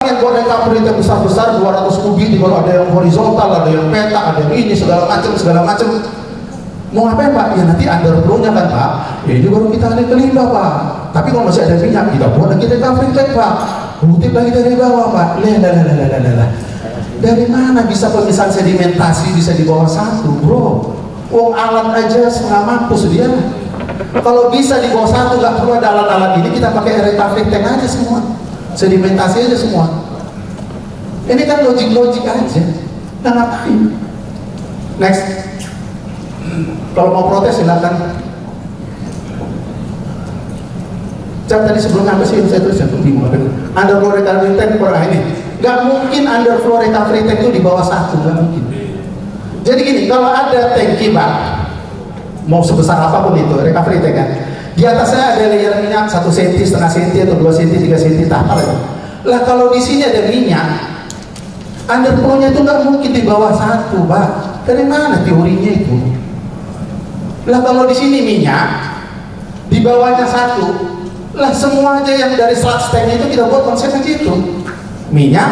yang buat recovery yang besar-besar 200 kubik, kalau ada yang horizontal, ada yang peta, ada yang ini segala macam. Mau ngapain Pak? Ya nanti underflow-nya kan Pak, ya ini baru kita alih ke limbah Pak. Tapi kalau masih ada minyak, kita buat lagi recovery tank Pak, kutip lagi dari bawah Pak. Dari mana bisa pemisahan sedimentasi bisa di bawah 1 bro? Wong alat aja setengah mampus dia. Kalau bisa di bawah 1 nggak perlu ada alat-alat ini, kita pakai recovery tank aja semua, sedimentasi aja semua. Ini kan logik aja. Nah ngapain? Next. Kalau mau protes silakan. Tadi sebelum apa sih saya tulis yang bingung. Underflow recovery tank per ini. Nggak mungkin underflow recovery tank itu di bawah 1, nggak mungkin. Jadi gini, kalau ada tangki Pak, mau sebesar apapun itu recovery tank kan, di atasnya ada layer minyak 1 cm, setengah cm atau 2 cm, 3 cm, tak apa lah. Kalau di sini ada minyak, underflow-nya itu nggak mungkin di bawah 1 Pak. Dari mana teorinya itu? Lah kalau di sini minyak, di bawahnya 1, lah semua aja yang dari sludge tank itu kita buat konsepnya gitu. Minyak,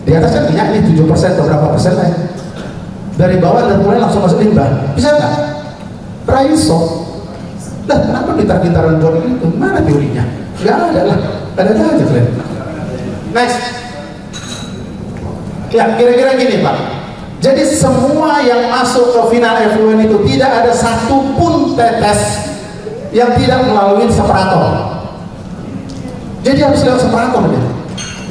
di atasnya minyak ini 7% atau berapa persen lah ya. Dari bawah dan mulai langsung masuk limbah, bisa nggak? Raiso. Lah kenapa gitar-gitaran buat itu? Mana teorinya? Nggak ada lah, ada aja kalian. Next. Ya kira-kira gini Pak. Jadi semua yang masuk ke final effluent itu tidak ada satupun tetes yang tidak melalui separator. Jadi harus lewat separator ya.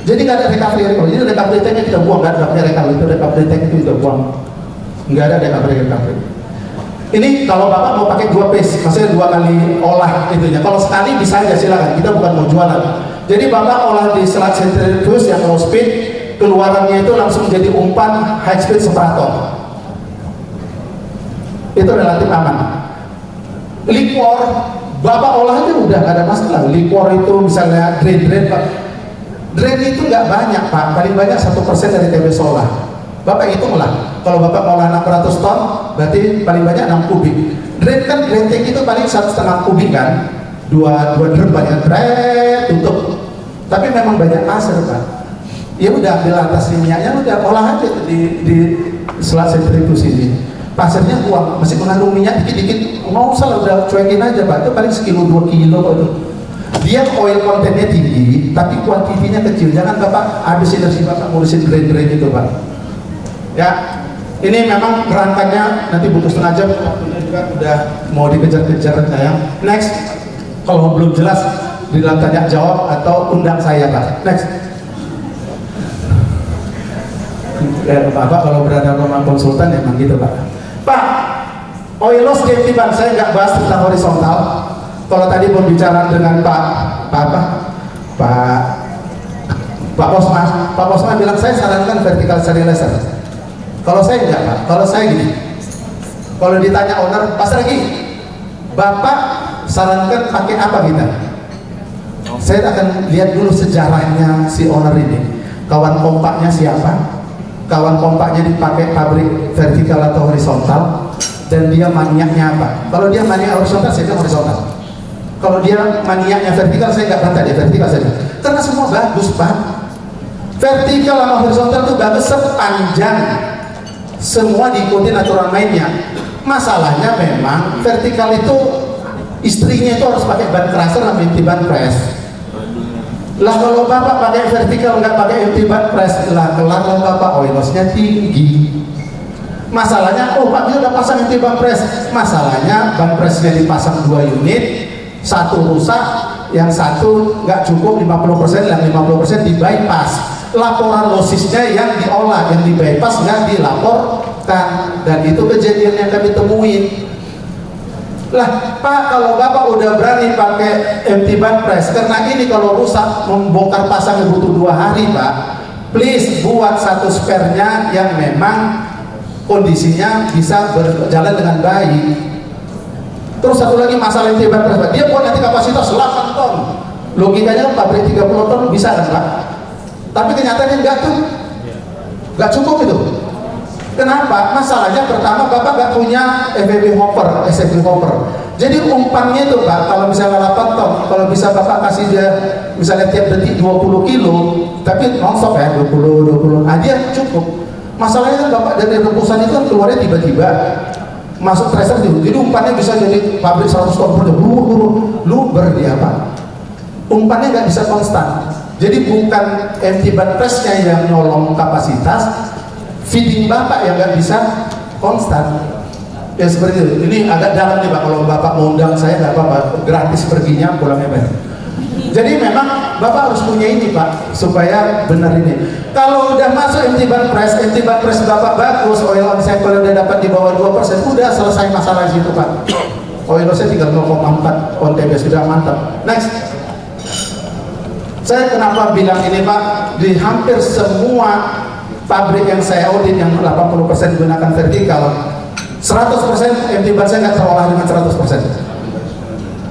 Jadi nggak ada recovery. Jadi recovery tanknya kita buang, nggak ada recovery itu, recovery tank itu kita buang, nggak ada recovery. Ini kalau Bapak mau pakai 2 phase, maksudnya 2 kali olah itunya. Kalau sekali bisa aja silakan, kita bukan mau jualan. Jadi Bapak olah di sludge centrifuge yang low speed, keluarannya itu langsung jadi umpan high speed separator. Itu relatif aman. Liquor, Bapak olahnya udah nggak ada masalah. Liquor itu misalnya drain Pak. Drain itu nggak banyak Pak, paling banyak 1% dari TB olah. Bapak hitunglah, kalau Bapak ngolah 600 ton, berarti paling banyak 6 kubik. Drain kan, drain tank itu paling 1,5 kubik kan, 2 drum banyak, tutup. Tapi memang banyak pasir Pak. Ya udah ambil atas minyaknya, udah olah aja di sludge centrifuge ini. Pasirnya buang, masih mengandung minyak dikit-dikit, nggak usah lah, udah cuekin aja Pak. Itu paling sekilo 2 kilo Pak itu. Dia oil kontennya tinggi, tapi kuantitinya kecil. Jangan Bapak habis energi Bapak ngurusin drain itu Pak. Ya, ini memang rangkanya nanti butuh setengah jam. Waktunya juga udah mau dikejar-kejar sayang. Next, kalau belum jelas bilang tanya jawab atau undang saya Pak. Next. Bapak kalau berada sama konsultan emang gitu Pak. Pak, oil loss di ban saya nggak bahas tentang horizontal. Kalau tadi berbicara dengan Pak Posma bilang saya sarankan vertical sterilizer. Kalau saya enggak Pak, kalau saya gini, kalau ditanya owner, pas lagi Bapak sarankan pakai apa kita? Saya akan lihat dulu sejarahnya si owner ini, kawan kompaknya siapa, kawan kompaknya dipakai pabrik vertikal atau horizontal, dan dia maniaknya apa. Kalau dia maniak horizontal, saya bilang horizontal. Kalau dia maniaknya vertikal, saya nggak bantah dia vertikal saja, karena semua bagus Pak. Vertikal sama horizontal itu bagus sepanjang semua diikuti aturan mainnya. Masalahnya memang vertikal itu istrinya itu harus pakai ban crusher sama empty ban press. Lah kalau Bapak pakai vertikal nggak pakai empty ban press, lah kelar Bapak oil loss-nya tinggi. Masalahnya, oh Pak dia udah pasang empty ban press. Masalahnya ban pressnya dipasang 2 unit, satu rusak, yang satu nggak cukup 50%, yang 50% di bypass. Laporan losisnya yang diolah, yang di bypass nggak dilaporkan, dan itu kejadian yang kami temuin. Lah Pak, kalau Bapak udah berani pakai empty ban press, karena ini kalau rusak membongkar pasangnya butuh 2 hari Pak, please buat satu spare-nya yang memang kondisinya bisa berjalan dengan baik. Terus satu lagi masalah empty ban press Pak, dia buat nanti kapasitas 8 ton, logikanya pabrik 30 ton bisa kan Pak, tapi kenyataannya enggak tuh, enggak cukup itu. Kenapa? Masalahnya pertama Bapak nggak punya SFB hopper. Jadi umpannya itu Pak, kalau misalnya 8 ton, kalau bisa Bapak kasih dia misalnya tiap detik 20 kilo, tapi non-stop ya, 20. Nah dia cukup. Masalahnya kan Bapak dari rebusan itu kan keluarnya tiba-tiba masuk tracer dulu, jadi umpannya bisa jadi pabrik 100 ton per jam, lu dia apa? Umpannya nggak bisa konstan. Jadi bukan empty ban press-nya yang nyolong kapasitas, feeding Bapak yang nggak bisa konstan. Ya seperti itu. Ini agak dalam nih Pak, kalau Bapak mau undang saya nggak apa-apa, gratis perginya, pulangnya bayar. Jadi memang Bapak harus punya ini Pak, supaya benar ini. Kalau udah masuk empty ban press Bapak bagus, oil on cycle udah dapat di bawah 2%, udah selesai masalah situ Pak. Oil on-nya tinggal 0,4 on TB, sudah mantap. Next. Saya kenapa bilang ini Pak, di hampir semua pabrik yang saya audit yang 80% gunakan vertikal, 100% empty ban saya nggak terolah dengan 100%.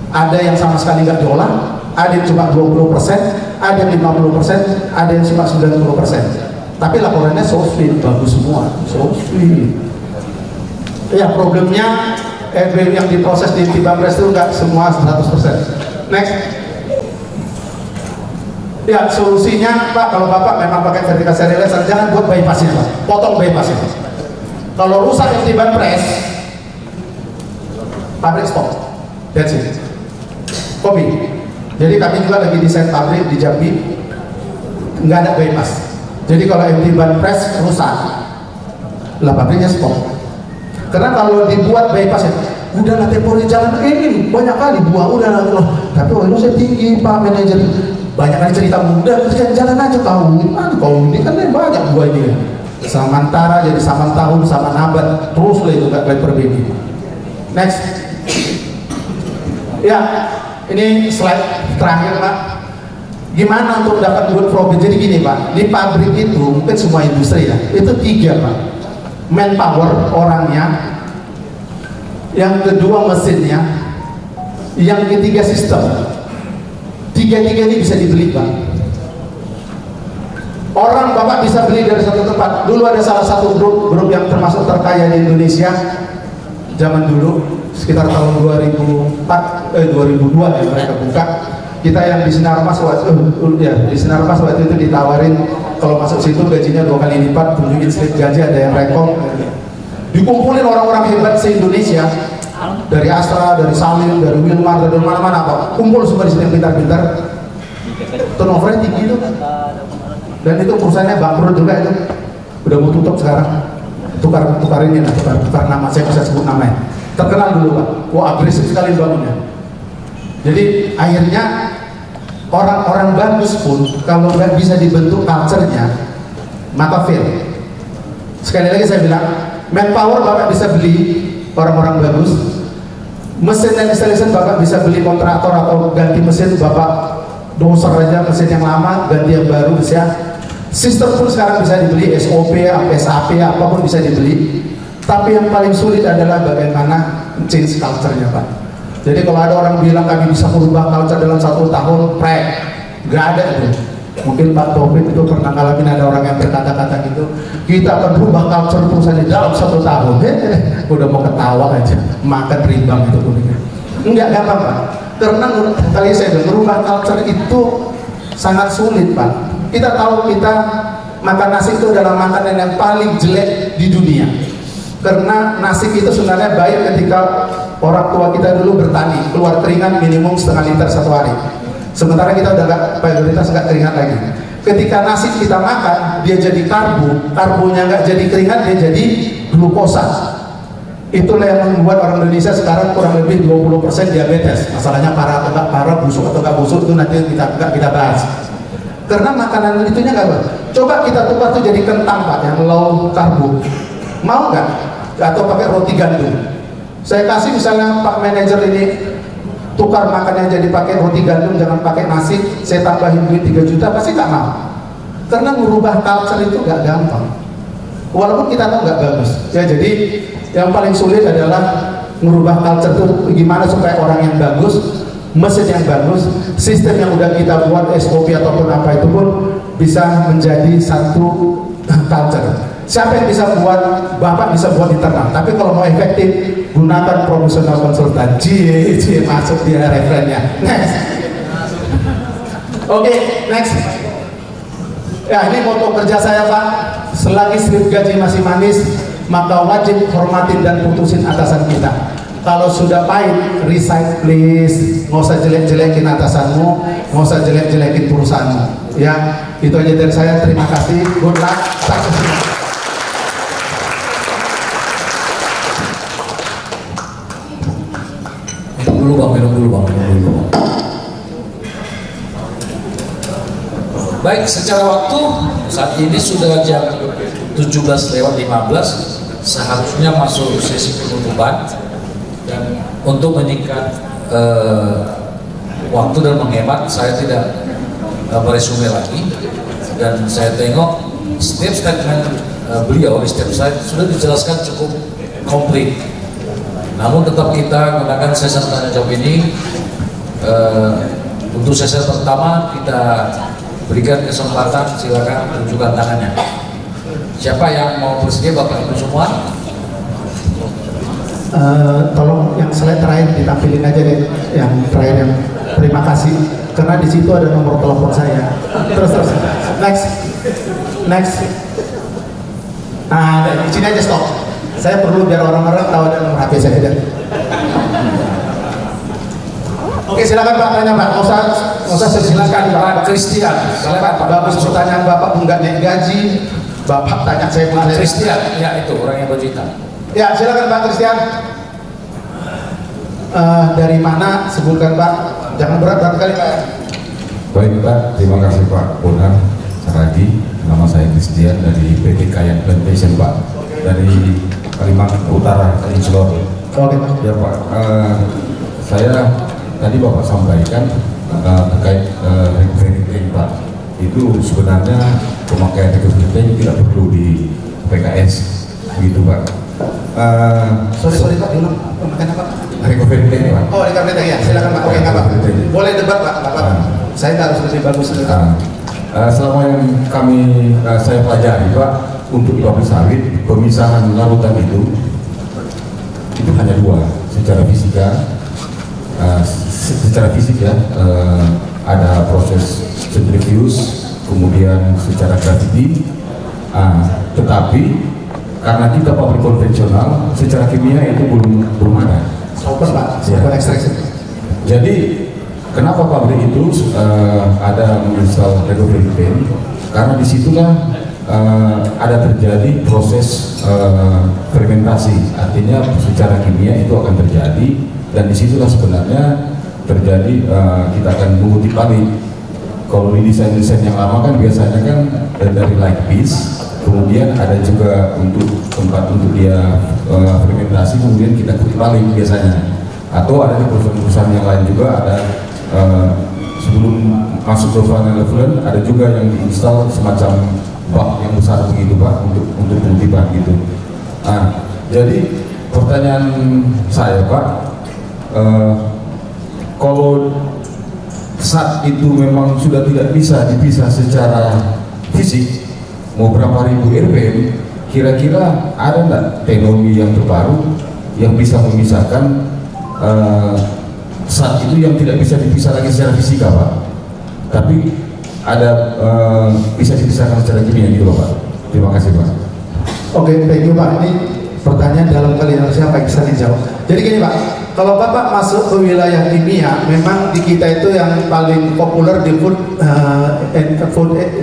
Ada yang sama sekali nggak diolah, ada yang cuma 20%, ada yang 50%, ada yang cuma 90%. Tapi laporannya so sweet, bagus semua, so sweet. Ya problemnya yang diproses di Bambres itu nggak semua 100%. Next. Ya solusinya Pak, kalau Bapak memang pakai vertical sterilizer, jangan buat bypassnya Pak, potong bypassnya. Kalau rusak empty ban press, pabrik stop, that's it. Kopi. Jadi kami juga lagi desain pabrik di Jambi, nggak ada bypass. Jadi kalau empty ban press rusak, lah pabriknya stop. Karena kalau dibuat bypass ya, udah lah temporary jalan ini banyak kali buah udah lah. Tapi waktu saya tinggi Pak manajer, banyak kali cerita muda, jalan aja tahu gimana kau ini kan banyak buah ini. Samantara jadi saman tahun, saman abad, terus lah itu gak perbaiki. Next. Ya. Ini slide terakhir Pak. Gimana untuk dapat good profit? Jadi gini Pak, di pabrik itu mungkin semua industri ya, itu 3 Pak. Manpower orangnya, yang kedua mesinnya, yang ketiga sistem. 3 ini bisa dibeli Pak. Orang Bapak bisa beli dari satu tempat. Dulu ada salah satu grup yang termasuk terkaya di Indonesia zaman dulu, sekitar tahun 2002 ya mereka buka. Kita yang di Sinarmas di Sinarmas waktu itu ditawarin kalau masuk situ gajinya 2 kali lipat, tunjukin slip gaji, ada yang rekom. Dikumpulin orang-orang hebat se-Indonesia, dari Astra, dari Salim, dari Wilmar, dari mana-mana Pak, kumpul semua di sini yang pintar-pintar. Turnovernya tinggi itu, dan itu perusahaannya bangkrut juga itu, udah mau tutup sekarang. Tukar nama, saya bisa sebut namanya. Terkenal dulu Pak, wah agresif sekali bangunnya. Jadi akhirnya orang-orang bagus pun kalau nggak bisa dibentuk culture-nya, maka fail. Sekali lagi saya bilang, manpower Bapak bisa beli orang-orang bagus, mesin dan installation Bapak bisa beli kontraktor atau ganti mesin, Bapak doser aja mesin yang lama, ganti yang baru bisa. Sistem pun sekarang bisa dibeli, SOP, SAP, apapun bisa dibeli. Tapi yang paling sulit adalah bagaimana change culture-nya Pak. Jadi kalau ada orang bilang kami bisa merubah culture dalam 1 tahun, nggak ada itu. Mungkin Pak Taufik itu pernah ngalamin ada orang yang berkata-kata gitu, kita akan merubah culture perusahaan dalam 1 tahun. Udah mau ketawa aja, makan rimbang itu kuningnya. Enggak gampang Pak. Karena kali saya bilang, merubah culture itu sangat sulit Pak. Kita tahu kita makan nasi itu adalah makanan yang paling jelek di dunia. Karena nasi itu sebenarnya baik ketika orang tua kita dulu bertani, keluar keringat minimum 0,5 liter 1 hari. Sementara kita udah nggak, prioritas nggak keringat lagi. Ketika nasi kita makan, dia jadi karbonya nggak jadi keringat, dia jadi glukosa. Itulah yang membuat orang Indonesia sekarang kurang lebih 20% diabetes. Masalahnya parah atau nggak parah, busuk atau nggak busuk itu nanti kita bahas. Karena makanan itunya nggak bagus. Coba kita tukar tuh jadi kentang Pak, yang low karbo. Mau nggak? Atau pakai roti gandum. Saya kasih misalnya Pak manajer ini tukar makannya jadi pakai roti gandum, jangan pakai nasi, saya tambahin duit 3 juta, pasti nggak mau. Karena merubah culture itu nggak gampang. Walaupun kita tahu nggak bagus. Ya jadi yang paling sulit adalah merubah culture itu gimana supaya orang yang bagus, mesin yang bagus, sistem yang udah kita buat SOP ataupun apa itu pun bisa menjadi satu culture. Siapa yang bisa buat, Bapak bisa buat internal. Tapi kalau mau efektif, gunakan profesional konsultan. Masuk dia referennya. Next. Oke, next. Ya, ini moto kerja saya Pak. Selagi slip gaji masih manis, maka wajib hormatin dan putusin atasan kita. Kalau sudah pahit, resign please. Nggak usah jelek-jelekin atasanmu, nggak usah jelek-jelekin perusahaanmu. Ya, itu aja dari saya. Terima kasih. Good luck. Sukses. Minum dulu bang. Baik, secara waktu saat ini sudah jam 17:15, seharusnya masuk sesi penutupan. Dan untuk menyingkat waktu dan menghemat, saya tidak meresume lagi. Dan saya tengok setiap statement beliau di setiap slide sudah dijelaskan cukup komplit. Namun tetap kita gunakan sesi tanya jawab ini. Untuk sesi pertama kita berikan kesempatan, silakan tunjukkan tangannya. Siapa yang mau bersedia, Bapak Ibu semua? Tolong yang slide terakhir ditampilin aja deh, yang terakhir yang terima kasih, karena di situ ada nomor telepon saya. Terus next. Nah, di sini aja stop. Saya perlu biar orang-orang tahu ada nomor HP saya. Oke, silakan Pak, tanya Pak. Nggak usah silakan Pak Christian. Silakan Pak. Bagus pertanyaan Bapak nggak naik gaji. Bapak tanya saya Pak Christian, ya itu orang yang baju hitam. Ya, silakan Pak Christian. Dari mana? Sebutkan Pak. Jangan berat kali Pak. Baik Pak, terima kasih Pak Bonar Saragi. Nama saya Christian dari PT Kayan Plantation Pak, dari Kalimantan Utara, Insulor. Oke Pak. Ya Pak, saya tadi Bapak sampaikan terkait referensi Pak. Itu sebenarnya pemakaian referensi tidak perlu di PKS, begitu Pak. Sorry Pak, dulu pemakaian apa? Referensi Pak. Oh, referensi ya, silakan Pak. Oke, nggak Pak. Boleh debat Pak. Saya nggak harus lebih bagus. Selama yang saya pelajari Pak, untuk pabrik sawit pemisahan larutan itu hanya dua secara fisik ya, ada proses centrifuge, kemudian secara gravity, tetapi karena kita pabrik konvensional secara kimia itu belum ada. Solvent Pak, solvent extraction. Jadi kenapa pabrik itu ada menginstal recovery pen? Karena disitulah ada terjadi proses fermentasi, artinya secara kimia itu akan terjadi, dan disitulah sebenarnya terjadi kita akan mengutip balik. Kalau di desain-desain yang lama kan biasanya kan dari light piece, kemudian ada juga untuk tempat untuk dia fermentasi, kemudian kita kutip balik biasanya, atau ada di perusahaan-perusahaan yang lain juga ada sebelum masuk ke final level ada juga yang diinstal semacam bak yang besar begitu Pak untuk pengutipan gitu. Jadi pertanyaan saya Pak, kalau saat itu memang sudah tidak bisa dipisah secara fisik, mau berapa ribu RPM, kira-kira ada nggak teknologi yang terbaru yang bisa memisahkan saat itu yang tidak bisa dipisah lagi secara fisika Pak, tapi ada bisa dipisahkan secara kimia gitu Pak. Terima kasih Pak. Oke, thank you Pak. Ini pertanyaan dalam kali siapa yang bisa dijawab. Jadi gini Pak, kalau Bapak masuk ke wilayah kimia, memang di kita itu yang paling populer di food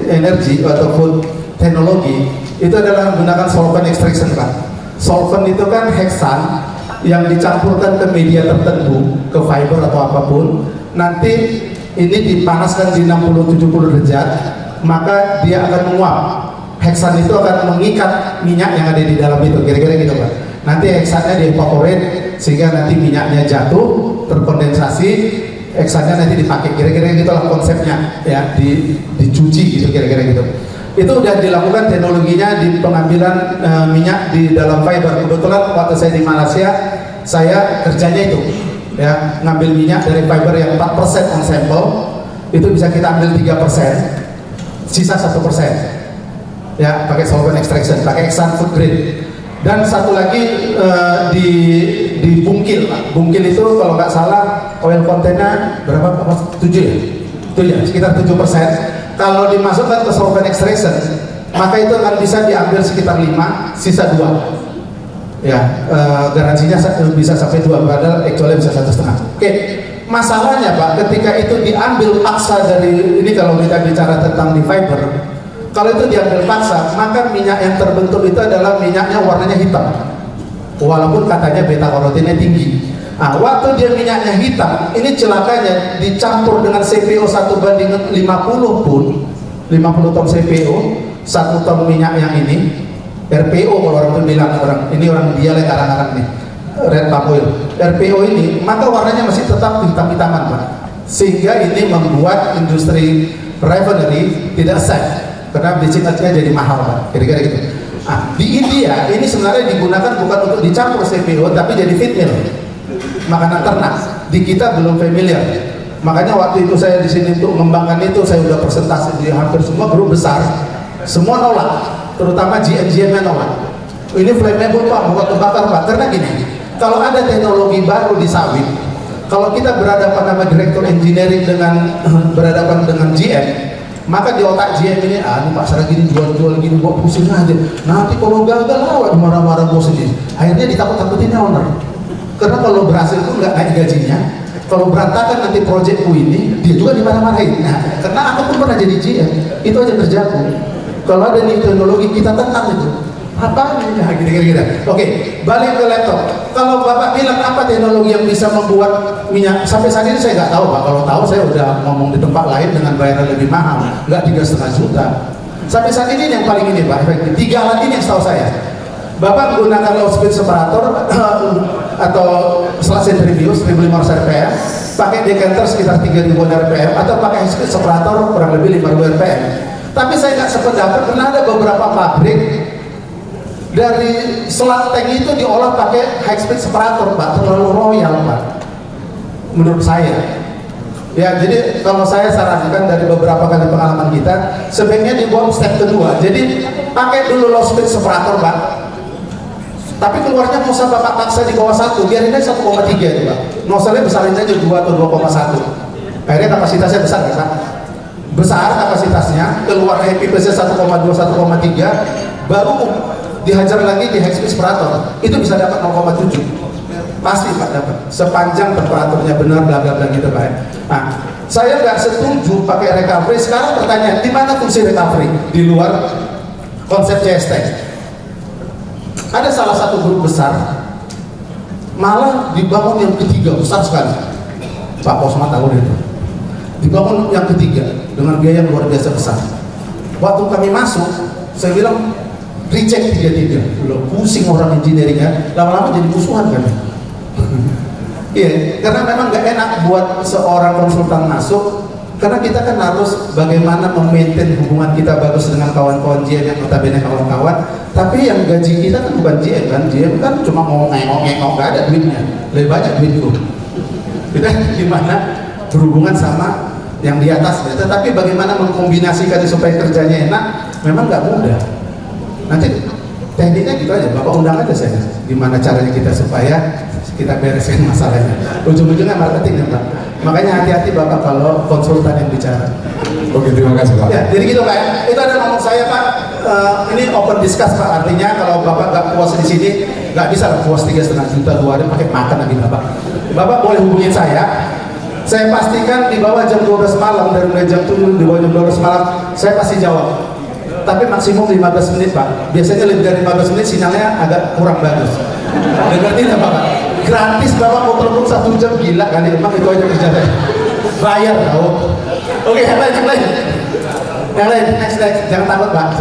energy atau food teknologi itu adalah menggunakan solvent extraction Pak. Solvent itu kan heksan yang dicampurkan ke media tertentu, ke fiber atau apapun, nanti ini dipanaskan di 60-70 derajat, maka dia akan menguap. Heksan itu akan mengikat minyak yang ada di dalam itu, kira-kira gitu Pak. Nanti heksannya dievaporate sehingga nanti minyaknya jatuh, terkondensasi, heksannya nanti dipakai, kira-kira gitulah konsepnya ya, dicuci gitu, kira-kira gitu. Itu udah dilakukan teknologinya di pengambilan minyak di dalam fiber. Kebetulan waktu saya di Malaysia, saya kerjanya itu ya, ngambil minyak dari fiber yang 4% on sampel, itu bisa kita ambil 3%, sisa 1% ya, pakai solvent extraction, pakai Exxon food grade. Dan satu lagi di bungkil Pak. Bungkil itu kalau nggak salah oil kontennya berapa? 7 ya? 7 ya, sekitar 7%. kalau dimasukkan ke solvent extraction, maka itu akan bisa diambil sekitar 5, sisa 2. Ya, garansinya bisa sampai 2, padahal actually bisa 1,5. Oke, masalahnya Pak, ketika itu diambil paksa dari ini, kalau kita bicara tentang di fiber, kalau itu diambil paksa, maka minyak yang terbentuk itu adalah minyaknya warnanya hitam, walaupun katanya beta karotinnya tinggi. Nah, waktu dia minyaknya hitam, ini celakanya dicampur dengan CPO 1:50 pun, 50 ton CPO, 1 ton minyak yang ini, RPO kalau orang itu bilang, ini orang dia yang karang-karang nih, red palm oil, RPO ini, maka warnanya masih tetap hitam-hitaman Pak. Sehingga ini membuat industri refinery tidak safe, karena bleaching agentnya jadi mahal Pak, kira-kira gitu. Nah, di India ini sebenarnya digunakan bukan untuk dicampur CPO, tapi jadi feed meal, makanan ternak. Di kita belum familiar, makanya waktu itu saya di sini untuk mengembangkan itu, saya udah presentasi di hampir semua grup besar, semua nolak, terutama GM-nya nolak. Ini flammable Pak, bukan terbakar Pak, karena gini, kalau ada teknologi baru di sawit, kalau kita berhadapan sama direktur engineering dengan berhadapan dengan GM, maka di otak GM ini, ini Pak Sarah gini jual-jual gini, buat pusing aja, nanti kalau gagal awak marah-marah bos ini, akhirnya ditakut-takutin owner. Karena kalau berhasil itu nggak naik gajinya, kalau berantakan nanti proyekku ini, dia juga dimarah-marahin. Nah, karena aku pun pernah jadi GM, itu aja terjadi. Kalau ada nih teknologi, kita tentang itu. Apa ini? Nah, kira-kira. Oke, balik ke laptop. Kalau Bapak bilang apa teknologi yang bisa membuat minyak, sampai saat ini saya nggak tahu Pak. Kalau tahu saya udah ngomong di tempat lain dengan bayaran lebih mahal, nggak 3,5 juta. Sampai saat ini yang paling ini Pak, efektif. 3 alat ini yang setahu saya. Bapak menggunakan low speed separator atau selat centrifuge 1500 rpm, pakai decanter sekitar 3000 rpm, atau pakai high speed separator kurang lebih 5000 rpm. Tapi saya nggak sependapat karena ada beberapa pabrik dari selat tank itu diolah pakai high speed separator Pak, terlalu royal Pak, menurut saya. Ya, jadi kalau saya sarankan dari beberapa kali pengalaman kita, sebaiknya dibuat step kedua. Jadi pakai dulu low speed separator Pak, tapi keluarnya mau usah Bapak paksa di bawah 1, biarin aja 1,3 itu Pak. Nozzle-nya besarin aja 2 atau 2,1. Akhirnya kapasitasnya besar kan Pak? Besar kapasitasnya, keluar happy pace 1,2, 1,3, baru dihajar lagi di high speed separator, itu bisa dapat 0,7. Pasti Pak dapat, sepanjang temperaturnya benar, bla bla bla gitu Pak. Nah, saya nggak setuju pakai recovery. Sekarang pertanyaan, di mana fungsi recovery di luar konsep CST? Ada salah satu grup besar malah dibangun yang ketiga, besar sekali Pak Posma tahu itu, dibangun yang ketiga dengan biaya yang luar biasa besar. Waktu kami masuk, saya bilang reject 3-3, belum pusing orang engineering kan, lama-lama jadi musuhan kan. Iya, karena memang gak enak buat seorang konsultan masuk, karena kita kan harus bagaimana memaintain hubungan kita bagus dengan kawan-kawan GM yang notabene kawan-kawan, tapi yang gaji kita kan bukan GM kan, GM kan cuma mau ngengok-ngengok, gak ada duitnya, lebih banyak duitku. Kita gimana berhubungan sama yang di atasnya, tetapi bagaimana mengkombinasikan supaya kerjanya enak, memang gak mudah. Nanti tekniknya gitu aja, Bapak undang aja saya, gimana caranya kita supaya kita bereskan masalahnya. Ujung-ujungnya marketing ya Pak. Makanya hati-hati Bapak kalau konsultan yang bicara. Oke, terima kasih Pak. Ya, jadi gitu Pak. Itu ada ngomong saya Pak. Ini open discuss Pak. Artinya kalau Bapak nggak puas di sini, nggak bisa lah puas 3,5 juta 2 hari pakai makan lagi Bapak. Bapak boleh hubungin saya. Saya pastikan di bawah jam 12 malam, dari mulai jam 7 di bawah jam 12 malam, saya pasti jawab. Tapi maksimum 15 menit Pak. Biasanya lebih dari 15 menit sinyalnya agak kurang bagus. Dengerin ya Bapak. Gratis Bapak mau telepon 1 jam, gila kali, emang itu aja kerja saya. Bayar tahu. Oke, yang lain. Next. Jangan takut Pak.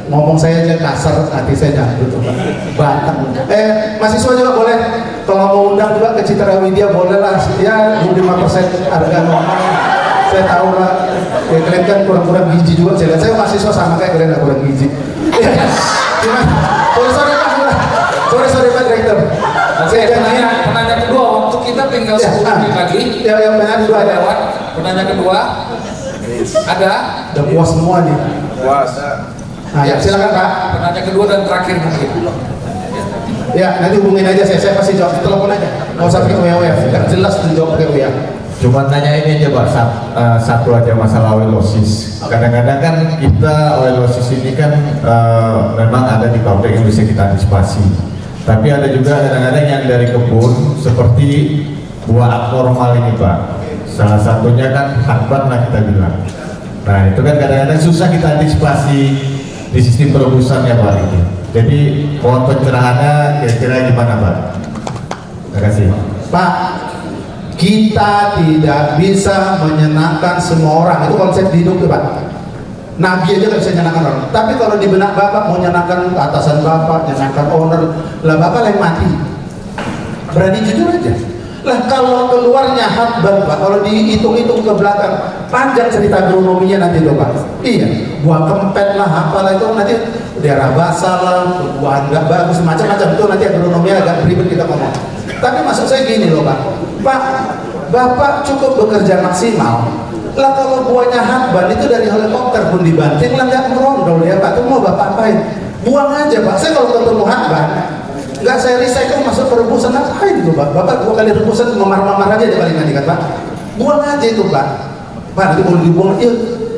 Ngomong saya aja kasar, nanti saya dangdut Pak. Batang. Mahasiswa juga boleh. Kalau mau undang juga ke Citra Widya boleh lah. Ya 25% harga normal. Saya tahu lah. Ya, kalian kan kurang-kurang gizi juga. Saya mahasiswa sama kayak kalian, kurang gizi. Gimana? Sorry Pak Direktur. Penanya kedua, waktu kita tinggal 10 menit lagi. Yang penanya kedua ada. Penanya kedua ada. Udah puas semua nih. Puas. Nah, ya, silakan Pak. Penanya kedua dan terakhir mungkin. Ya, nanti hubungin aja saya pasti jawab. Telepon aja. Nggak usah pakai WA. Nggak jelas tuh jawab pakai WA. Cuma nanyain aja Pak, satu aja masalah oilosis. Kadang-kadang kan kita oilosis ini kan memang ada di pabrik yang bisa kita antisipasi. Tapi ada juga kadang-kadang yang dari kebun seperti buah abnormal ini Pak. Salah satunya kan heartburn lah kita bilang. Nah itu kan kadang-kadang susah kita antisipasi di sistem perebusan ya Pak ini. Jadi mohon pencerahannya kira-kira gimana Pak? Terima kasih. Pak, kita tidak bisa menyenangkan semua orang. Itu konsep hidup tuh Pak. Nabi aja nggak bisa menyenangkan orang. Tapi kalau di benak Bapak mau menyenangkan atasan Bapak, menyenangkan owner, lah Bapak yang mati. Berani jujur aja. Lah kalau keluarnya heartburn Pak, kalau dihitung-hitung ke belakang, panjang cerita agronominya nanti tuh Pak. Iya, buah kempet lah, apalah itu nanti daerah basah lah, buah nggak bagus, macam-macam itu nanti agronominya agak ribet kita ngomong. Tapi maksud saya gini loh Pak, Bapak cukup bekerja maksimal. Lah kalau buahnya heartburn itu dari helikopter pun dibanting lah nggak merondol ya Pak. Itu mau Bapak apain? Buang aja Pak. Saya kalau ketemu heartburn, nggak saya recycle masuk ke rebusan, ngapain tuh Pak? Bapak 2 kali rebusan memar-memar aja dia paling kan Pak. Buang aja itu Pak. Pak nanti kalau dibuang, iya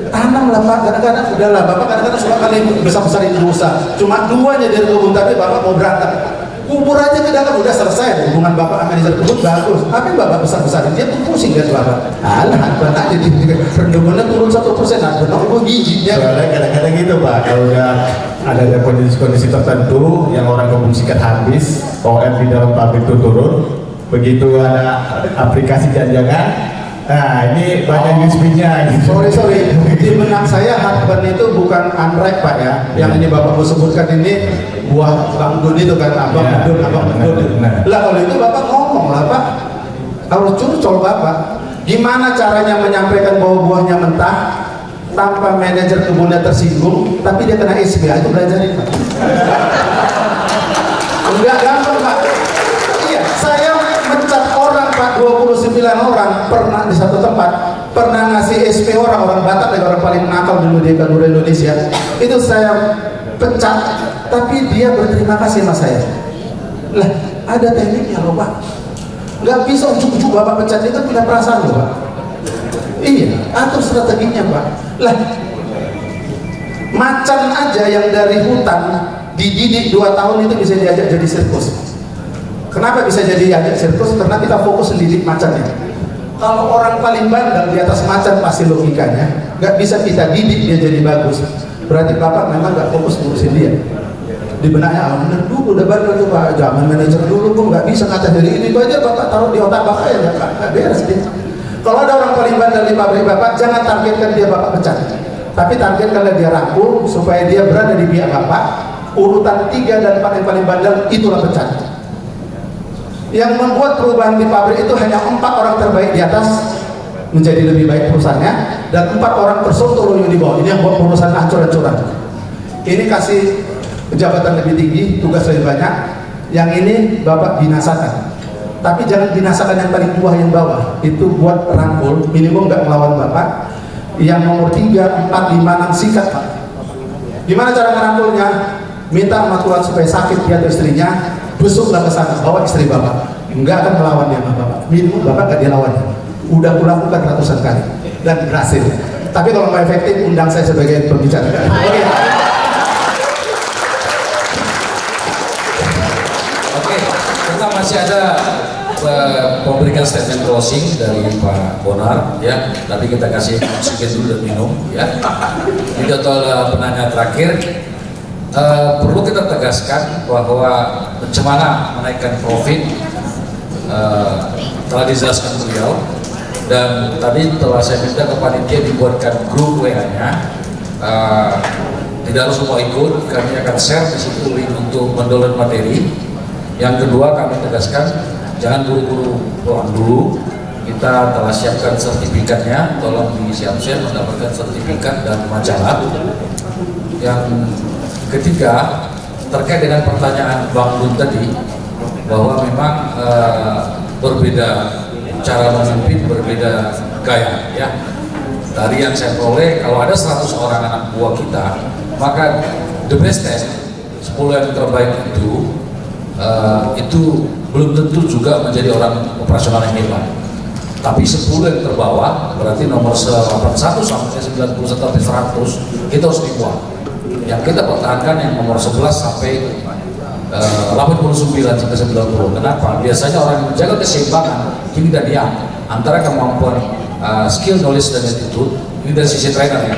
tanam lah Pak. Kadang-kadang udahlah Bapak kadang-kadang suka kali besar-besarin rusa. Cuma 2 aja dari kebun tapi Bapak mau berangkat. Kubur aja ke dalam udah selesai hubungan Bapak sama manajer kebun bagus. Tapi Bapak besar-besarin dia tuh pusing kan Bapak. Alah, Bapak jadi rendemennya turun 1%, ada nongol giginya. Soalnya kadang-kadang gitu Pak, kalau udah ada kondisi-kondisi tertentu yang orang kebun sikat habis, OM di dalam pabrik itu turun, begitu ada aplikasi janjangan, nah ini banyak USB-nya gitu. Sorry, di benak saya heartburn itu bukan anrek Pak ya. Yang ini Bapak mau sebutkan ini buah Bang Dun itu kan, Abang Dun. Lah kalau itu Bapak ngomong lah Pak, harus curcol Bapak. Gimana caranya menyampaikan bahwa buahnya mentah tanpa manajer kebunnya tersinggung, tapi dia kena SBA, itu belajarin Pak. Enggak gampang Pak. Iya, saya mencat orang Pak, 29 orang pernah di satu tempat, pernah ngasih SP orang Batak, dari orang paling nakal dulu di Kanura Indonesia. Itu saya pecat, tapi dia berterima kasih sama saya. Lah, ada tekniknya loh Pak. Nggak bisa ujuk-ujuk Bapak pecat, dia kan punya perasaan loh Pak. Iya, atur strateginya Pak. Lah, macan aja yang dari hutan dididik 2 tahun itu bisa diajak jadi sirkus. Kenapa bisa jadi ajak sirkus? Karena kita fokus mendidik macannya. Kalau orang paling bandel di atas macan pasti logikanya nggak bisa kita didik dia jadi bagus. Berarti Bapak memang nggak fokus ngurusin dia. Di benaknya, bener dulu udah bandel tuh Pak, zaman manajer dulu pun nggak bisa ngaca dari ini aja Bapak taruh di otak Bapak ya nggak beres dia. Kalau ada orang paling bandel di pabrik Bapak, jangan targetkan dia Bapak pecat. Tapi targetkan dia rangkul supaya dia berada di pihak Bapak. Urutan 3 dan 4 yang paling bandel itulah pecat. Yang membuat perubahan di pabrik itu hanya 4 orang terbaik di atas menjadi lebih baik perusahaannya, dan 4 orang tersontoloyo di bawah. Ini yang buat perusahaan hancur-hancuran. Ini kasih jabatan lebih tinggi, tugas lebih banyak. Yang ini Bapak binasakan. Tapi jangan binasakan yang paling tua yang bawah. Itu buat rangkul, minimum nggak melawan Bapak. Yang nomor 3, 4, 5, 6 sikat Pak. Gimana cara merangkulnya? Minta sama Tuhan supaya sakit dia atau istrinya, busuklah ke sana, bawa istri Bapak. Enggak akan melawan dia sama Bapak. Minimum Bapak nggak dilawan. Udah kulakukan ratusan kali dan berhasil. Tapi kalau mau efektif, undang saya sebagai pembicara. Oke, kita masih ada memberikan statement closing dari Pak Bonar ya. Tapi kita kasih oksigen dulu dan minum ya. Ini total penanya terakhir. Perlu kita tegaskan bahwa bagaimana menaikkan profit telah dijelaskan beliau, dan tadi telah saya minta ke panitia dibuatkan grup WA-nya. Tidak harus semua ikut, kami akan share di situ link untuk mendownload materi. Yang kedua, kami tegaskan jangan buru-buru pulang dulu. Kita telah siapkan sertifikatnya, tolong disiapkan mendapatkan sertifikat dan majalah. Yang ketiga, terkait dengan pertanyaan Bang Dun tadi, bahwa memang berbeda cara memimpin, berbeda gaya ya. Dari yang saya peroleh, kalau ada 100 orang anak buah kita, maka the best test 10 yang terbaik itu belum tentu juga menjadi orang operasional yang hebat. Tapi 10 yang terbawah, berarti nomor 81 sampai 91 sampai 100 kita harus dibuang. Yang kita pertahankan yang nomor 11 sampai 89 sampai 90. Kenapa? Biasanya orang yang menjaga keseimbangan ini dan yang antara kemampuan skill, knowledge dan attitude ini dari sisi trainer ya,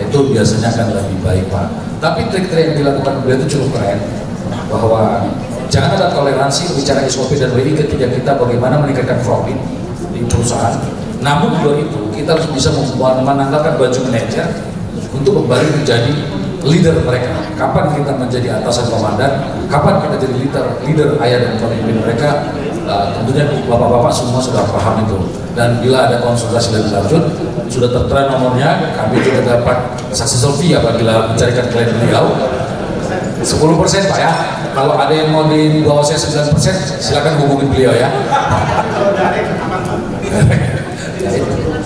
itu biasanya akan lebih baik Pak. Tapi trik-trik yang dilakukan beliau itu cukup keren, bahwa jangan ada toleransi bicara SOP dan WI ketika kita bagaimana meningkatkan profit di perusahaan. Namun di luar itu kita harus bisa menanggalkan baju manajer untuk kembali menjadi leader mereka. Kapan kita menjadi atasan komandan, kapan kita jadi leader ayah dan pemimpin mereka, tentunya bapak-bapak semua sudah paham itu. Dan bila ada konsultasi lebih lanjut, sudah tertera nomornya, kami juga dapat saksi selfie apabila mencarikan klien beliau. 10% Pak ya. Kalau ada yang mau di bawah saya 9%, silakan hubungi beliau ya.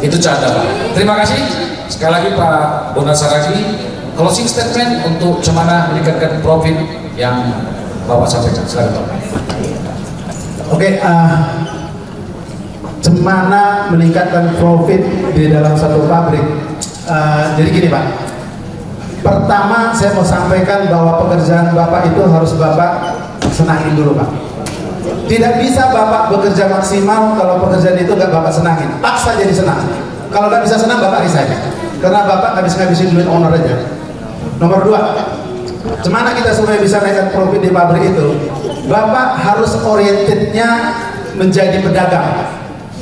Itu canda Pak. Terima kasih sekali lagi Pak Bonar Saragi. Closing statement untuk cemana meningkatkan profit yang Bapak sampaikan. Silakan Pak. Oke, cemana meningkatkan profit di dalam satu pabrik. Jadi gini Pak, pertama saya mau sampaikan bahwa pekerjaan Bapak itu harus Bapak senangin dulu Pak. Tidak bisa Bapak bekerja maksimal kalau pekerjaan itu nggak Bapak senangin. Paksa jadi senang. Kalau nggak bisa senang Bapak resign. Karena Bapak ngabisin duit owner aja. Nomor 2, cemana kita supaya bisa naikkan profit di pabrik itu? Bapak harus orientednya menjadi pedagang.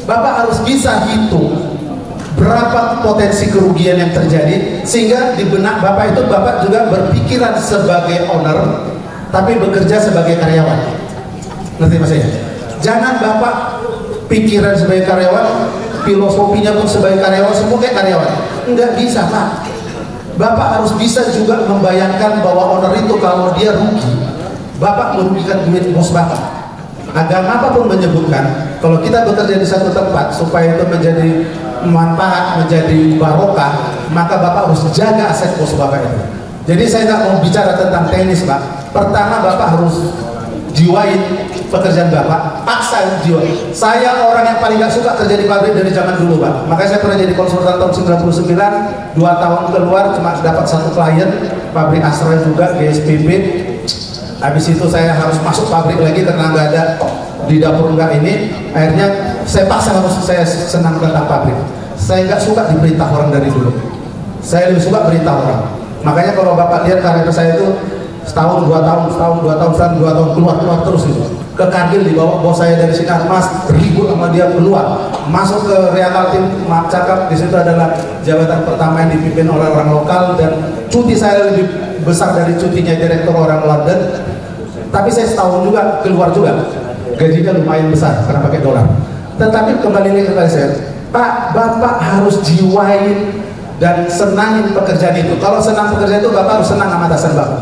Bapak harus bisa hitung berapa potensi kerugian yang terjadi, sehingga di benak Bapak itu Bapak juga berpikiran sebagai owner, tapi bekerja sebagai karyawan. Ngerti Mas ya? Jangan Bapak pikiran sebagai karyawan, filosofinya pun sebagai karyawan, semua kayak karyawan. Enggak bisa Pak. Bapak harus bisa juga membayangkan bahwa owner itu kalau dia rugi, Bapak merugikan duit bos Bapak. Agama apapun menyebutkan kalau kita bekerja di satu tempat supaya itu menjadi manfaat, menjadi barokah, maka Bapak harus jaga aset bos Bapak itu. Jadi saya nggak mau bicara tentang teknis Pak. Pertama Bapak harus jiwain pekerjaan Bapak, paksa jiwa. Saya orang yang paling gak suka kerja di pabrik dari zaman dulu Pak. Makanya saya pernah jadi konsultan tahun 99, 2 tahun keluar cuma dapat 1 klien, pabrik Astra juga, GSPB. Habis itu saya harus masuk pabrik lagi karena nggak ada di dapur nggak ini. Akhirnya saya paksa harus saya senang tentang pabrik. Saya nggak suka diperintah orang dari dulu. Saya lebih suka perintah orang. Makanya kalau Bapak lihat karir saya itu setahun, 2 tahun, setahun, 2 tahun, setahun, 2 tahun keluar terus gitu. Ke Kargil dibawa bos saya dari Sinarmas, ribut sama dia keluar. Masuk ke Real Tim, maaf cakap, di situ adalah jabatan pertama yang dipimpin oleh orang lokal dan cuti saya lebih besar dari cutinya direktur orang London. Tapi saya setahun juga keluar juga. Gajinya lumayan besar karena pakai dolar. Tetapi kembali lagi ke saya, Pak, Bapak harus jiwain dan senangin pekerjaan itu. Kalau senang pekerjaan itu, Bapak harus senang sama atasan Bapak.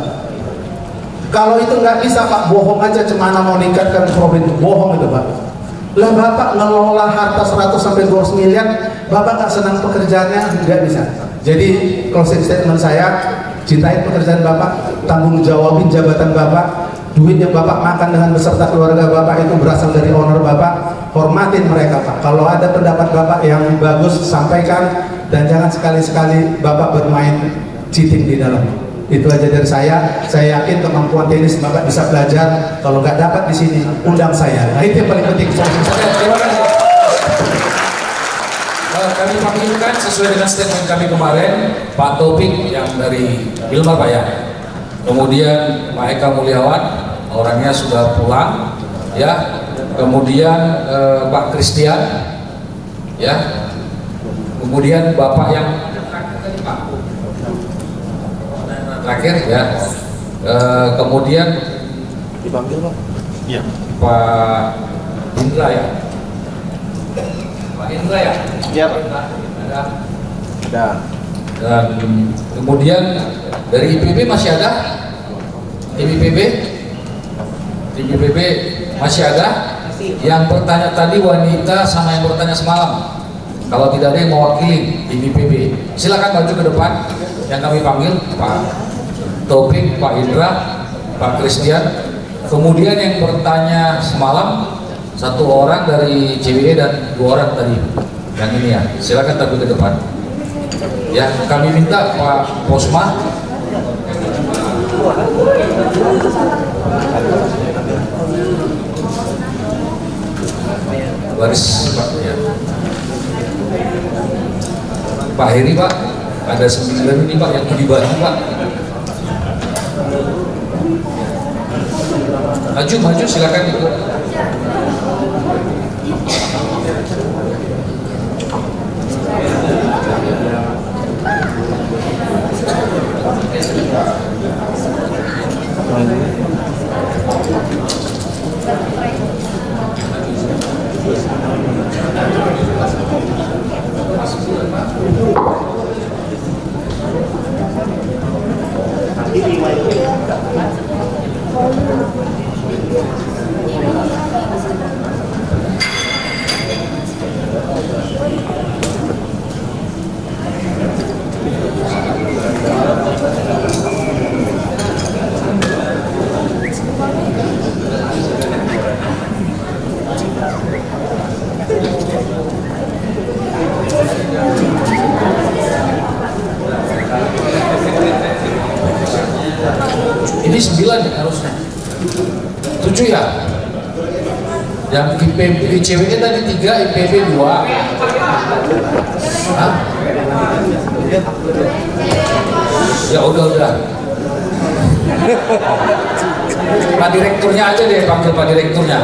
Kalau itu nggak bisa Pak, bohong aja cemana mau meningkatkan profit, bohong itu Pak. Lah Bapak ngelola harta 100 sampai 200 miliar, Bapak nggak senang pekerjaannya, nggak bisa. Jadi closing statement saya, cintai pekerjaan Bapak, tanggung jawabin jabatan Bapak, duit yang Bapak makan dengan beserta keluarga Bapak itu berasal dari owner Bapak, hormatin mereka Pak. Kalau ada pendapat Bapak yang bagus, sampaikan, dan jangan sekali-sekali Bapak bermain cheating di dalam. Itu aja dari saya yakin kemampuan teknis Bapak bisa belajar. Kalau nggak dapat di sini, undang saya. Nah itu yang paling penting. Terima kasih. Kami panggilkan sesuai dengan statement kami kemarin, Pak Taufik yang dari Wilmar Pak ya. Kemudian Pak Eka Mulyawan, orangnya sudah pulang, ya. Kemudian Pak Christian, ya. Kemudian Bapak yang terakhir ya, kemudian Dipanggil Pak? Iya. Pak Indra ya, Pak Indra ya, Iya. ada. Ada. Dan kemudian dari IPB masih ada, tim IPB masih ada. Yang bertanya tadi wanita sama yang bertanya semalam. Kalau tidak ada yang mewakili tim IPB, silakan maju ke depan. Yang kami panggil Pak Taufik, Pak Indra, Pak Christian. Kemudian yang bertanya semalam, 1 orang dari CWE dan 2 orang tadi yang ini ya, silakan tapi ke depan ya. Kami minta Pak Posma baris Pak ya. Pak Heri Pak, ada 9 ini Pak yang mau dibagi Pak. Maju silakan ikut. Ini 9 ya harusnya. 7 ya. Yang ICW tadi 3, IPB 2. Hah? Ya udah. Pak Direkturnya aja deh, panggil Pak Direkturnya.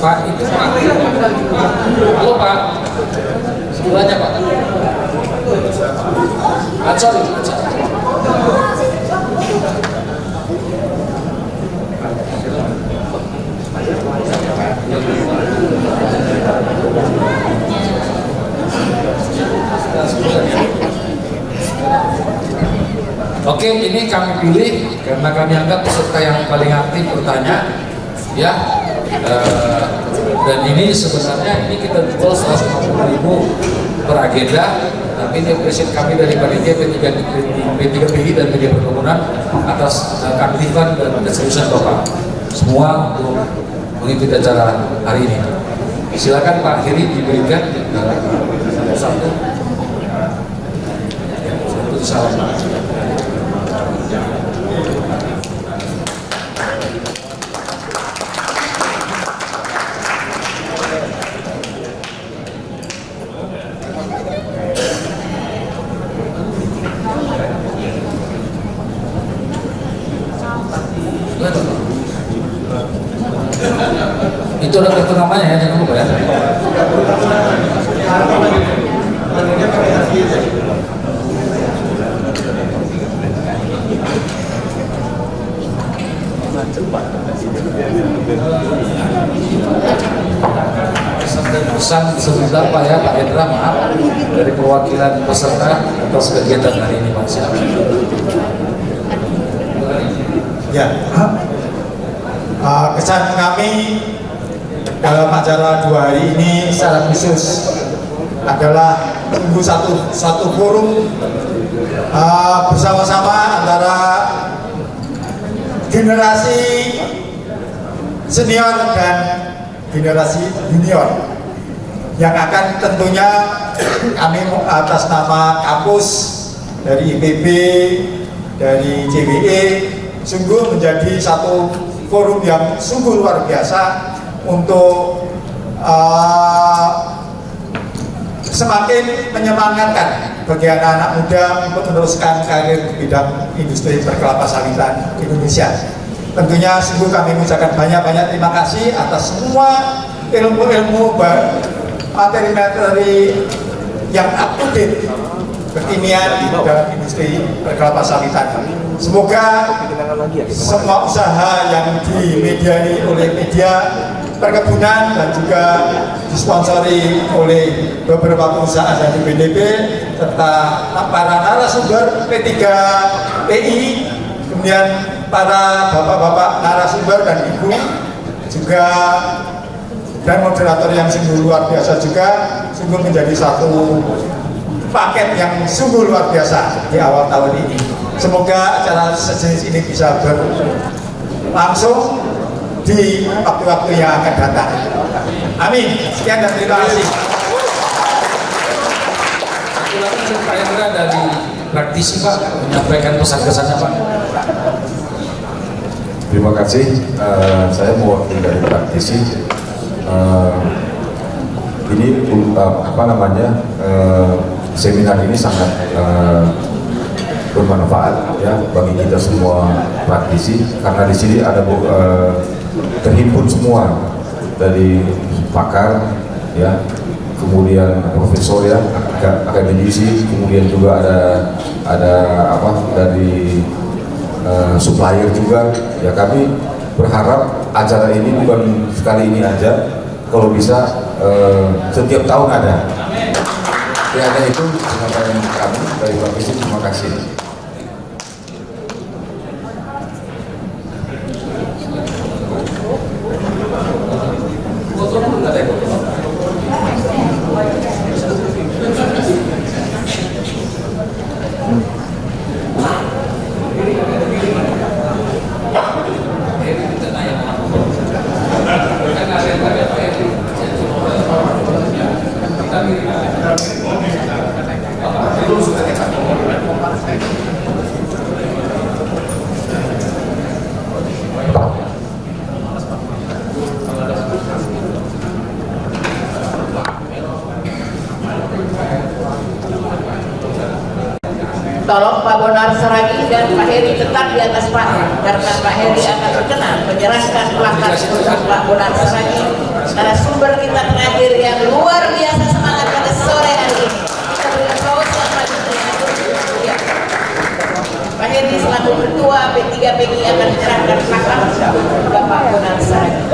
Pak itu Pak. Halo Pak. Sebelahnya Pak. Sorry. Oke, ini kami pilih karena kami anggap peserta yang paling aktif bertanya, ya. Dan ini sebenarnya ini kita jual 150.000 per agenda, tapi ini presiden kami dari panitia P3PI dan media perkebunan atas keaktifan dan keseriusan Bapak semua untuk mengikuti acara hari ini. Silakan Pak Heri diberikan satu salam. Itu ada kartu namanya ya, jangan lupa ya. Pesan sebentar Pak ya, Pak Hendra, maaf dari perwakilan peserta atas kegiatan hari ini Pak. Silakan. Ya, kesan kami dalam acara 2 hari ini secara khusus adalah sungguh satu forum bersama-sama antara generasi senior dan generasi junior yang akan tentunya kami atas nama kampus dari IPB, dari CWE sungguh menjadi satu forum yang sungguh luar biasa untuk semakin menyemangatkan bagi anak-anak muda untuk meneruskan karir di bidang industri perkelapa sawitan Indonesia. Tentunya sungguh kami mengucapkan banyak-banyak terima kasih atas semua ilmu-ilmu materi-materi yang up to date kekinian dalam industri perkelapa sawitan. Semoga semua usaha yang dimediani oleh media perkebunan dan juga disponsori oleh beberapa perusahaan dari BNP serta para narasumber P3PI, kemudian para bapak-bapak narasumber dan ibu juga dan moderator yang sungguh luar biasa juga, sungguh menjadi satu paket yang sungguh luar biasa di awal tahun ini. Semoga acara sejenis ini bisa berlangsung di waktu-waktu yang akan datang. Amin. Sekian dan terima kasih. Satu lagi Pak Hendra dari praktisi Pak menyampaikan pesan-kesannya Pak. Terima kasih. Saya mewakili dari praktisi. Ini seminar ini sangat bermanfaat ya bagi kita semua praktisi, karena di sini ada terhimpun semua dari pakar ya, kemudian profesor ya, akademisi, kemudian juga ada dari supplier juga ya. Kami berharap acara ini bukan sekali ini aja, kalau bisa setiap tahun ada. Ya, ada itu penyampaian kami dari praktisi. Terima kasih. Tolong Pak Bonar Saragih dan Pak Heri tetap di atas panggung, karena Pak Heri akan berkenan menyerahkan plakat untuk Pak Bonar Saragih, karena sumber kita terakhir yang luar biasa semangat pada sore hari ini. Kita berikan aplaus yang maju ya. Pak Heri selaku ketua P3PGI akan menyerahkan plakat Bapak Bonar Saragih.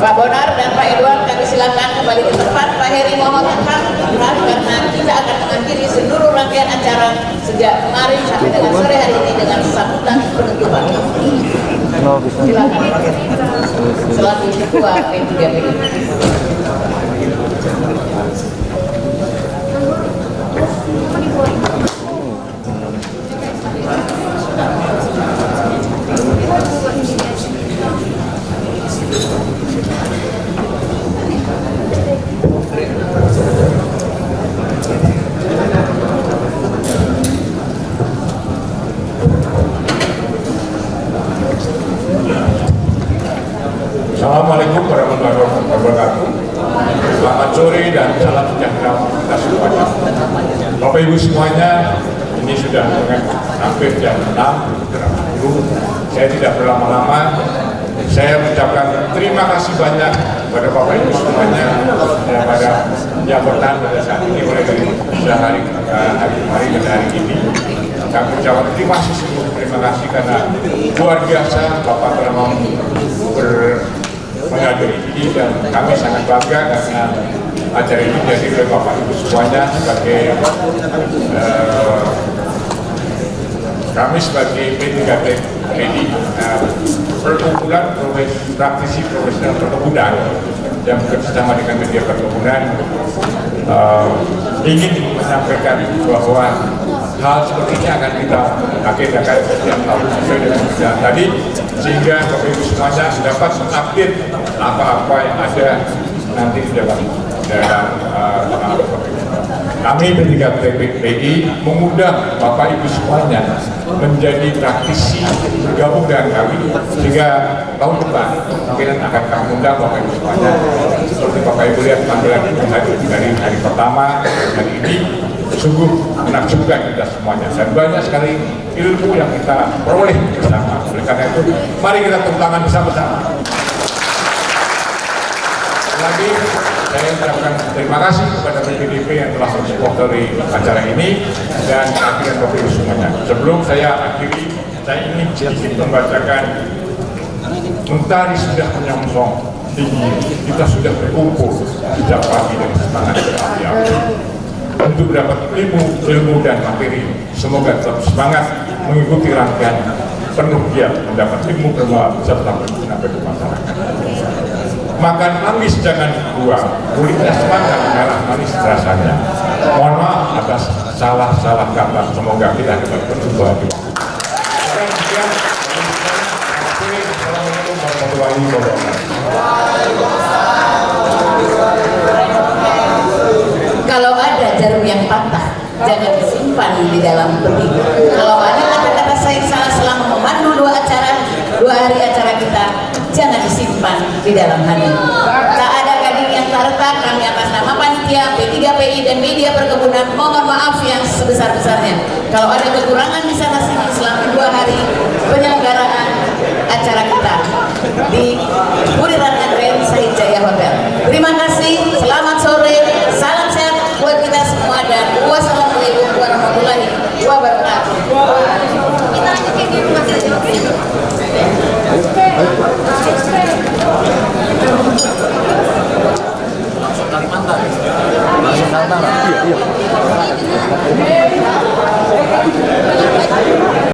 Pak Bonar dan Pak Edward kami silakan kembali ke tempat. Pak Heri mohon tetap karena kita akan mengakhiri seluruh rangkaian acara sejak kemarin sampai dengan sore hari ini dengan sambutan penutupan. Silakan selaku ketua P3PGI. Assalamualaikum warahmatullahi wabarakatuh. Selamat sore dan salam sejahtera kita semuanya. Bapak Ibu semuanya, ini sudah hampir jam 6.30. Saya tidak berlama-lama. Saya mengucapkan terima kasih banyak kepada Bapak Ibu semuanya pada jabatan pada saat ini, mulai dari hari kemarin dan hari ini. Kami ucapkan terima kasih karena luar biasa Bapak telah menghadiri ini, dan kami sangat bangga karena acara ini dihadiri oleh Bapak Ibu semuanya sebagai kami sebagai P3PGI, perkumpulan praktisi profesional perkebunan yang bekerjasama dengan media perkebunan, ingin menyampaikan bahwa hal seperti ini akan kita agendakan setiap tahun sesuai dengan kerjaan tadi, sehingga Bapak Ibu semuanya dapat mengupdate apa-apa yang ada nanti di dalam Kami P3 PPI mengundang Bapak Ibu semuanya menjadi praktisi bergabung dengan kami, sehingga tahun depan mungkin akan kami undang Bapak Ibu semuanya. Seperti Bapak Ibu lihat tampilan dari hari pertama hari ini, sungguh menakjubkan kita semuanya, dan banyak sekali ilmu yang kita peroleh bersama. Oleh karena itu, mari kita tepuk tangan bersama-sama. Lagi saya ucapkan terima kasih kepada PPDP yang telah mensponsori acara ini, dan akhirnya Bapak Ibu semuanya. Sebelum saya akhiri, saya ingin sedikit membacakan mentari sudah menyongsong tinggi, kita sudah berkumpul sejak pagi dan semangat berapi-api untuk dapat ilmu dan materi. Semoga tetap semangat mengikuti rangkaian penuh giat mendapat ilmu bermanfaat serta berguna bagi masyarakat. Makan manis jangan buang, kulitnya semangat merah manis rasanya. Mohon maaf atas salah-salah kata, semoga kita dapat berjumpa di waktu. Assalamualaikum warahmatullahi wabarakatuh. Kalau ada jarum yang patah, jangan disimpan di dalam peti. Kalau ada kata-kata saya salah selama memandu dua hari acara kita, jangan disimpan di dalam hati. Tak ada gading yang tak retak, kami atas nama panitia P3PI dan media perkebunan mohon maaf yang sebesar-besarnya. Kalau ada kekurangan di sana sini selama 2 hari penyelenggaraan acara kita di Buriran Grand Said Jaya Hotel. Terima kasih.